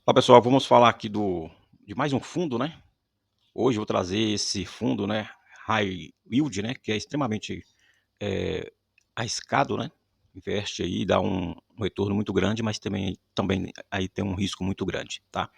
Olá pessoal, vamos falar aqui de mais um fundo, né? Hoje eu vou trazer esse fundo, né, High Yield, né, que é extremamente arriscado, né? Investe aí, dá um retorno muito grande, mas também aí tem um risco muito grande, tá?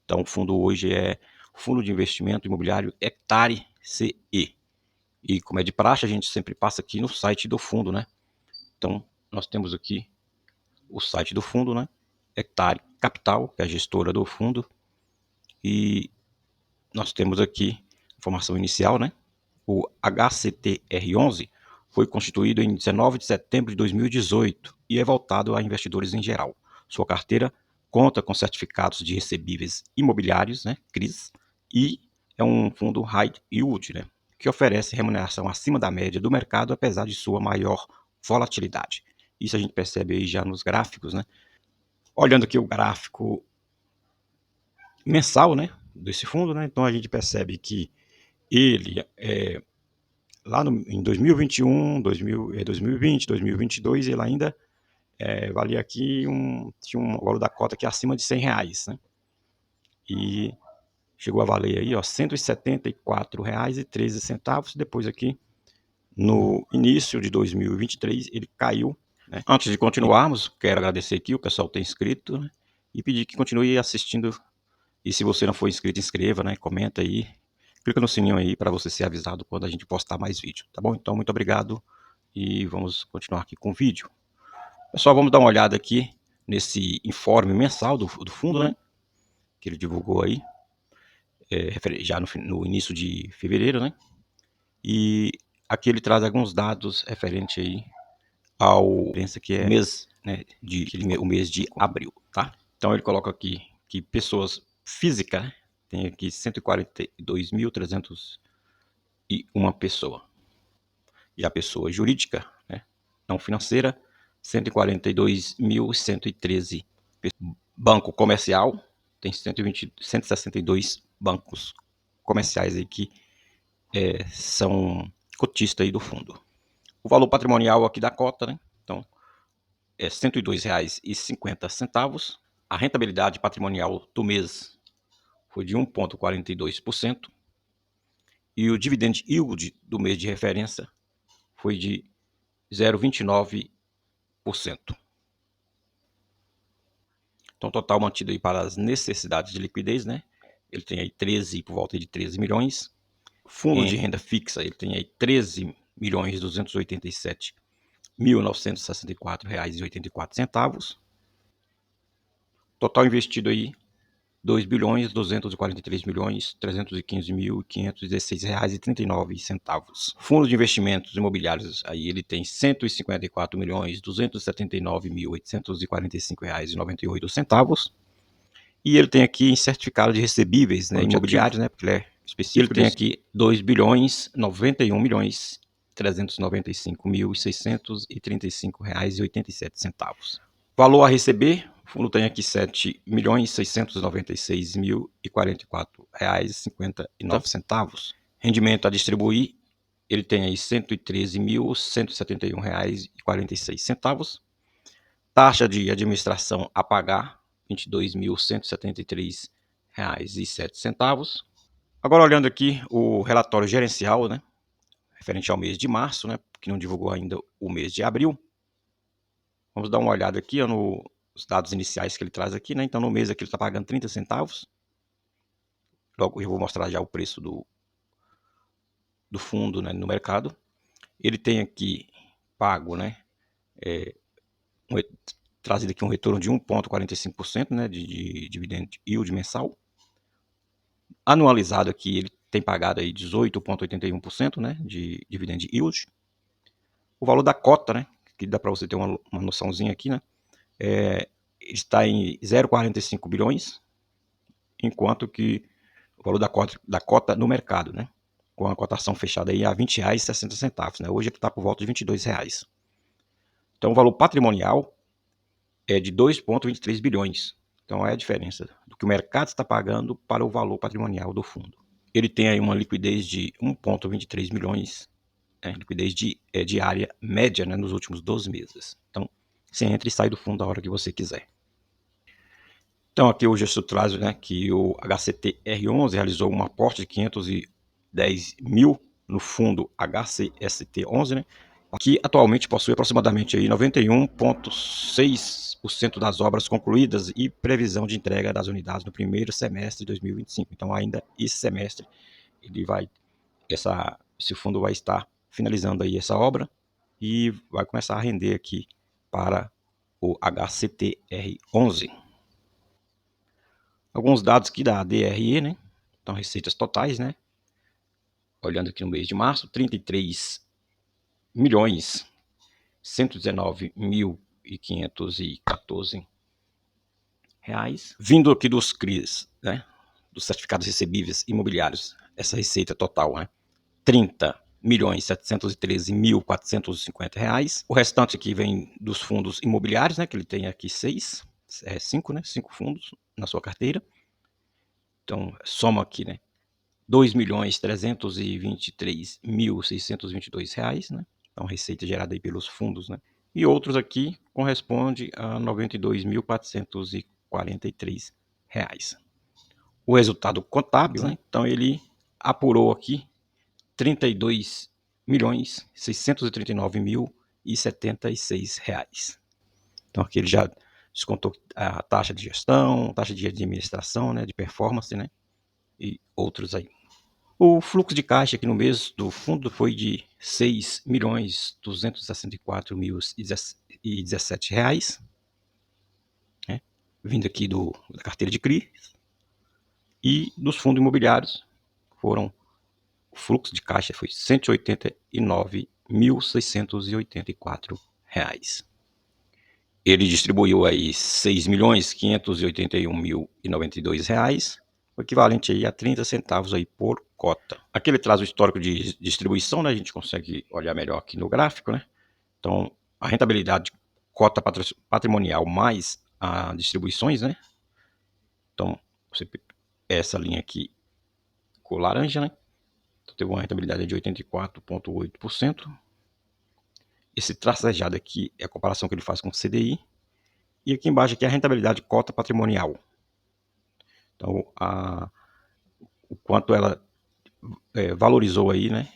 Então o fundo hoje é o Fundo de Investimento Imobiliário Hectare CE. E como é de praxe, a gente sempre passa aqui no site do fundo, né? Então nós temos aqui o site do fundo, né? Hectare Capital, que é a gestora do fundo, e nós temos aqui informação inicial, né? O HCTR11 foi constituído em 19 de setembro de 2018 e é voltado a investidores em geral. Sua carteira conta com certificados de recebíveis imobiliários, né, CRIs, e é um fundo high yield, né, que oferece remuneração acima da média do mercado, apesar de sua maior volatilidade. Isso a gente percebe aí já nos gráficos, né? Olhando aqui o gráfico mensal, né, desse fundo, né, então a gente percebe que ele lá em 2021, 2020, 2022, ele ainda valia aqui tinha um valor da cota que é acima de R$ 100, né? E chegou a valer aí, ó, R$ 174,13. Depois aqui, no início de 2023, ele caiu, né? Antes de continuarmos, quero agradecer aqui o pessoal que tem inscrito, né? E pedir que continue assistindo. E se você não for inscrito, inscreva, né? Comenta aí. Clica no sininho aí para você ser avisado quando a gente postar mais vídeo, tá bom? Então, muito obrigado e vamos continuar aqui com o vídeo. Pessoal, vamos dar uma olhada aqui nesse informe mensal do fundo, né? Que ele divulgou aí, já no início de fevereiro, né? E aqui ele traz alguns dados referentes aí ao que é mês, né? O mês de abril, tá? Então ele coloca aqui que pessoas físicas, né, tem aqui 142.301 pessoa. E a pessoa jurídica, né, não financeira, 142.113. Banco comercial, tem 162 bancos comerciais aí que são cotistas aí do fundo. O valor patrimonial aqui da cota, né, então, é R$ 102,50. A rentabilidade patrimonial do mês foi de 1,42%. E o dividend yield do mês de referência foi de 0,29%. Então, total mantido aí para as necessidades de liquidez, né? Ele tem aí por volta de 13 milhões. Fundo de renda fixa, ele tem aí 13.287.964,84. Total investido aí 2.243.315.516,39. Fundo de investimentos imobiliários, aí ele tem 154.279.845,98. E ele tem aqui em certificado de recebíveis, né, imobiliários, né, porque ele é específico. Ele tem aqui 2.091.395.635,87. Valor a receber, o fundo tem aqui R$ 7.696.044,59. Rendimento a distribuir, ele tem aí R$ 113.171,46. Taxa de administração a pagar, R$ 22.173,07. Agora olhando aqui o relatório gerencial, né, referente ao mês de março, né, que não divulgou ainda o mês de abril. Vamos dar uma olhada aqui ó, nos dados iniciais que ele traz aqui, né? Então no mês aqui ele está pagando 30 centavos. Logo eu vou mostrar já o preço do fundo, né, no mercado. Ele tem aqui pago, né, trazido aqui um retorno de 1,45%, né, de dividend yield mensal. Anualizado aqui ele tem pagado aí 18,81%, né, de dividend yield. O valor da cota, né, que dá para você ter uma noçãozinha aqui, né, está em 0,45 bilhões, enquanto que o valor da cota no mercado, né, com a cotação fechada aí a R$ 20,60, né, hoje ele está por volta de R$ 22. Então o valor patrimonial é de 2,23 bilhões. Então é a diferença do que o mercado está pagando para o valor patrimonial do fundo. Ele tem aí uma liquidez de 1,23 milhões, liquidez diária média, né, nos últimos 12 meses. Então, você entra e sai do fundo a hora que você quiser. Então aqui o gestor traz, né, que o HCTR11 realizou um aporte de 510 mil no fundo HCST11, né, que atualmente possui aproximadamente 91,6% das obras concluídas e previsão de entrega das unidades no primeiro semestre de 2025. Então ainda esse semestre ele vai, esse fundo vai estar finalizando aí essa obra e vai começar a render aqui para o HCTR11. Alguns dados aqui da DRE, né? Então, receitas totais, né? Olhando aqui no mês de março, 33 milhões 119.514 reais. Vindo aqui dos CRIs, né? Dos certificados recebíveis imobiliários, essa receita total, né? 30.713.450 reais. O restante aqui vem dos fundos imobiliários, né? Que ele tem aqui cinco, né? 5 fundos na sua carteira. Então, soma aqui, né? 2.323.622 reais, né? Então, receita gerada aí pelos fundos, né? E outros aqui corresponde a 92.443 reais. O resultado contábil, né? Então, ele apurou aqui 32.639.076 reais. Então, aqui ele já descontou a taxa de gestão, taxa de administração, né? De performance, né? E outros aí. O fluxo de caixa aqui no mês do fundo foi de R$ 6.264.017, né? Vindo aqui da carteira de CRI. E dos fundos imobiliários, o fluxo de caixa foi R$ 189.684. Ele distribuiu aí R$ 6.581.092, o equivalente aí a 30 centavos aí por cota. Aqui ele traz o histórico de distribuição, né? A gente consegue olhar melhor aqui no gráfico, né? Então, a rentabilidade cota patrimonial mais as distribuições, né? Então, essa linha aqui com laranja, né? Então, teve uma rentabilidade de 84,8%. Esse tracejado aqui é a comparação que ele faz com o CDI. E aqui embaixo aqui é a rentabilidade cota patrimonial. Então, o quanto ela valorizou aí, né?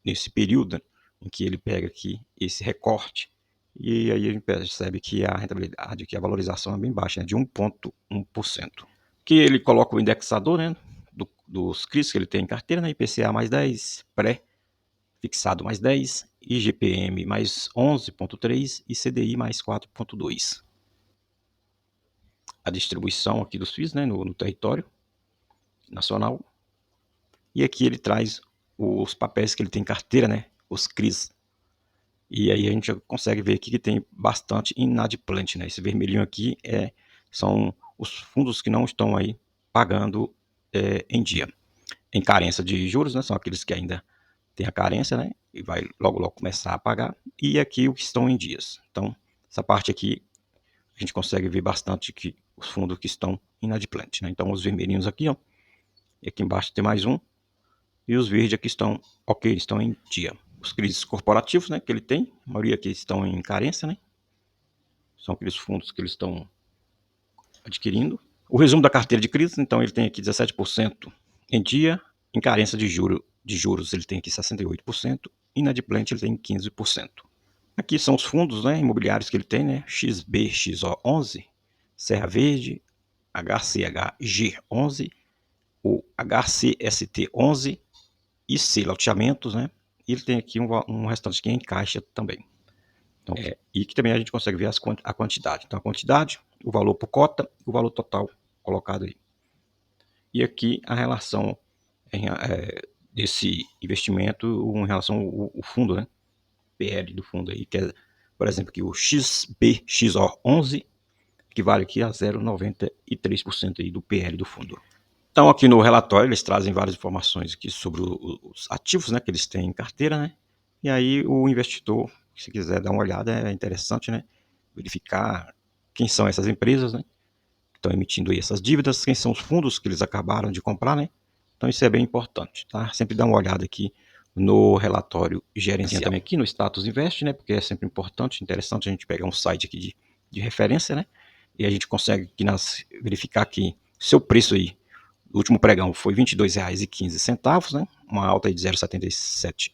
Nesse período em que ele pega aqui esse recorte. E aí a gente percebe que a rentabilidade, que a valorização é bem baixa, né, de 1,1%. Que ele coloca o indexador, né, dos CRIs que ele tem em carteira, né, IPCA mais 10, pré-fixado mais 10, IGPM mais 11,3 e CDI mais 4,2. A distribuição aqui dos FIIs, né, no território nacional. E aqui ele traz os papéis que ele tem em carteira, né, os CRIs. E aí a gente consegue ver aqui que tem bastante inadimplente, né? Esse vermelhinho aqui são os fundos que não estão aí pagando em dia. Em carência de juros, né? São aqueles que ainda têm a carência, né? E vai logo começar a pagar. E aqui os que estão em dias. Então, essa parte aqui a gente consegue ver bastante que os fundos que estão inadimplentes, né? Então, os vermelhinhos aqui, ó. E aqui embaixo tem mais um. E os verdes aqui estão ok, estão em dia. Os CRIs corporativos, né, que ele tem, a maioria aqui estão em carência, né? São aqueles fundos que eles estão adquirindo. O resumo da carteira de CRIs, então ele tem aqui 17% em dia, em carência de juros ele tem aqui 68%, inadimplente ele tem 15%. Aqui são os fundos, né, imobiliários que ele tem, né, XBXO11, Serra Verde, HCHG11, o HCST11, IC Loteamentos, né? E ele tem aqui um restante que é em caixa também. Então, e que também a gente consegue ver a quantidade. Então, a quantidade, o valor por cota, o valor total colocado aí. E aqui a relação desse investimento em relação ao fundo, né? PL do fundo aí, que é, por exemplo, aqui o XBXO11, que vale aqui a 0,93% aí do PL do fundo. Então, aqui no relatório, eles trazem várias informações aqui sobre os ativos, né, que eles têm em carteira, né? E aí o investidor, se quiser dar uma olhada, é interessante, né? Verificar quem são essas empresas, né? Que estão emitindo aí essas dívidas, quem são os fundos que eles acabaram de comprar, né? Então, isso é bem importante, tá? Sempre dá uma olhada aqui no relatório gerencial. Também aqui no Status Invest, né? Porque é sempre importante, interessante a gente pegar um site aqui de referência, né? e a gente consegue aqui verificar que seu preço aí, o último pregão foi R$ 22,15, né? Uma alta de 0,77%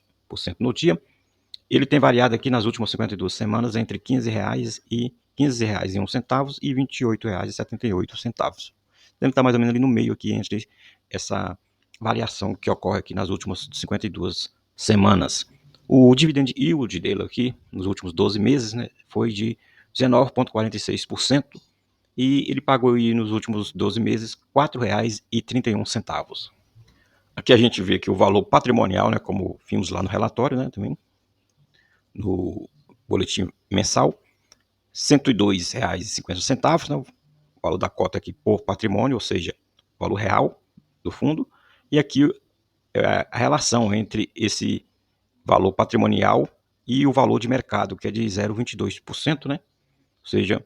no dia. Ele tem variado aqui nas últimas 52 semanas entre R$ 15,01 e R$ 28,78. Ele está mais ou menos ali no meio aqui entre essa variação que ocorre aqui nas últimas 52 semanas. O dividend yield dele aqui nos últimos 12 meses, né, foi de 19,46% e ele pagou aí nos últimos 12 meses R$ 4,31. Aqui a gente vê que o valor patrimonial, né, como vimos lá no relatório, né, também no boletim mensal, R$ 102,50, né, o valor da cota aqui por patrimônio, ou seja, o valor real do fundo, e aqui a relação entre esse valor patrimonial e o valor de mercado, que é de 0,22%, né? Ou seja,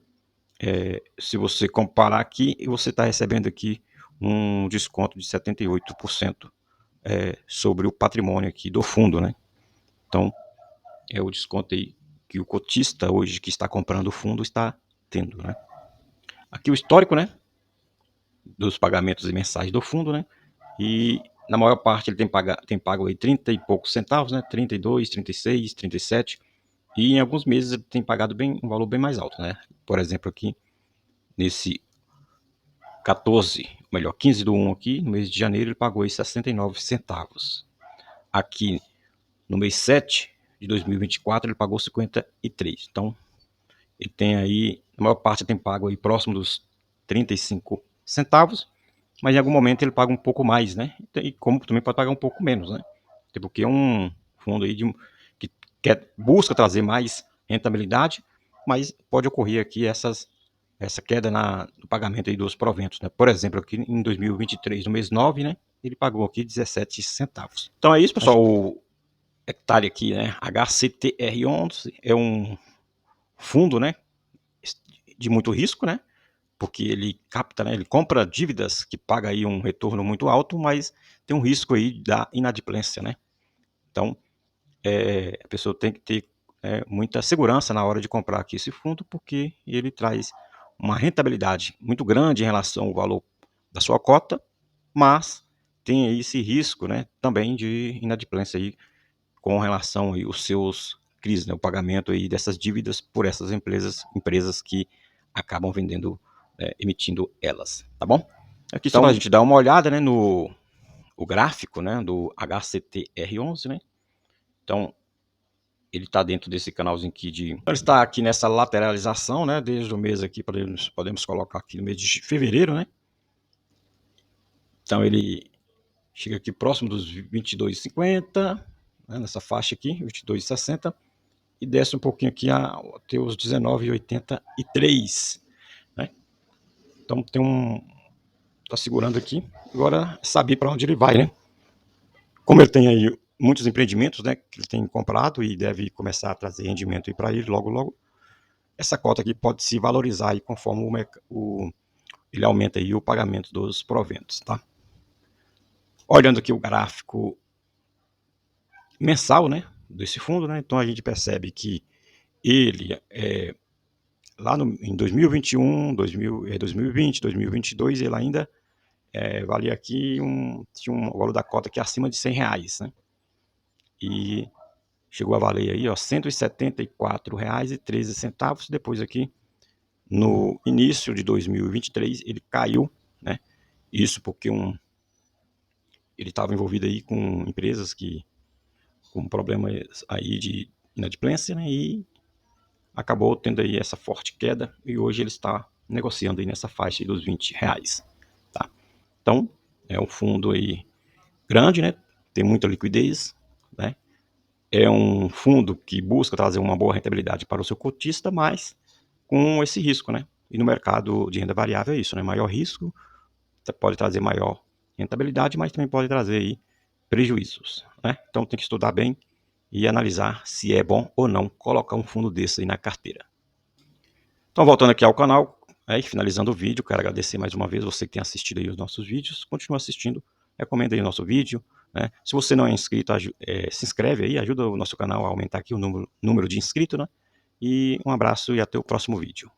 se você comparar aqui, você está recebendo aqui um desconto de 78% sobre o patrimônio aqui do fundo, né? Então, é o desconto aí que o cotista hoje que está comprando o fundo está tendo, né? Aqui o histórico, né, dos pagamentos mensais do fundo, né? E na maior parte ele tem pago aí 30 e poucos centavos, né? 32, 36, 37. E em alguns meses ele tem pagado um valor bem mais alto, né? Por exemplo, aqui nesse 15 do 1 aqui, no mês de janeiro, ele pagou aí 69 centavos. Aqui no mês 7 de 2024 ele pagou 53. Então, ele tem aí, a maior parte tem pago aí próximo dos 35 centavos, mas em algum momento ele paga um pouco mais, né? E como também pode pagar um pouco menos, né? Porque é um fundo aí que busca trazer mais rentabilidade, mas pode ocorrer aqui essa queda no pagamento aí dos proventos, né? Por exemplo, aqui em 2023, no mês 9, né? Ele pagou aqui 17 centavos. Então é isso, pessoal. O hectare aqui, né? HCTR11 é um fundo, né? De muito risco, né? Porque ele capta, né? Ele compra dívidas que paga aí um retorno muito alto, mas tem um risco aí da inadimplência, né? Então, a pessoa tem que ter muita segurança na hora de comprar aqui esse fundo, porque ele traz uma rentabilidade muito grande em relação ao valor da sua cota, mas tem aí esse risco, né, também de inadimplência aí com relação aí aos seus CRIs, né, o pagamento aí dessas dívidas por essas empresas que acabam vendendo, emitindo elas, tá bom? Aqui só para a gente dar uma olhada, né, no o gráfico, né, do HCTR11, né? Então, ele está dentro desse canalzinho aqui ele está aqui nessa lateralização, né? Desde o mês aqui, podemos colocar aqui no mês de fevereiro, né? Então ele chega aqui próximo dos 22,50, né? Nessa faixa aqui, 22,60, e desce um pouquinho aqui até os 19,83, né? Então tá segurando aqui. Agora saber para onde ele vai, né? Como ele tem aí muitos empreendimentos, né, que ele tem comprado e deve começar a trazer rendimento para ele logo logo, essa cota aqui pode se valorizar aí conforme ele aumenta aí o pagamento dos proventos, tá? Olhando aqui o gráfico mensal, né, desse fundo, né, então a gente percebe que ele lá em 2021, 2020, 2022, ele ainda valia aqui tinha um valor da cota aqui acima de R$ 100, né? E chegou a valer aí, ó, R$ 174,13. Depois aqui, no início de 2023, ele caiu, né? Isso porque ele estava envolvido aí com empresas com problemas aí de inadimplência, né? E acabou tendo aí essa forte queda e hoje ele está negociando aí nessa faixa aí dos R$ 20, tá? Então, é um fundo aí grande, né? Tem muita liquidez, né? É um fundo que busca trazer uma boa rentabilidade para o seu cotista, mas com esse risco, né? E no mercado de renda variável é isso, né? Maior risco pode trazer maior rentabilidade, mas também pode trazer aí prejuízos, né? Então tem que estudar bem e analisar se é bom ou não colocar um fundo desse aí na carteira. Então voltando aqui ao canal, e finalizando o vídeo, quero agradecer mais uma vez você que tem assistido aí os nossos vídeos, continua assistindo, recomenda aí o nosso vídeo, né? Se você não é inscrito, se inscreve aí, ajuda o nosso canal a aumentar aqui o número de inscritos, né? E um abraço e até o próximo vídeo.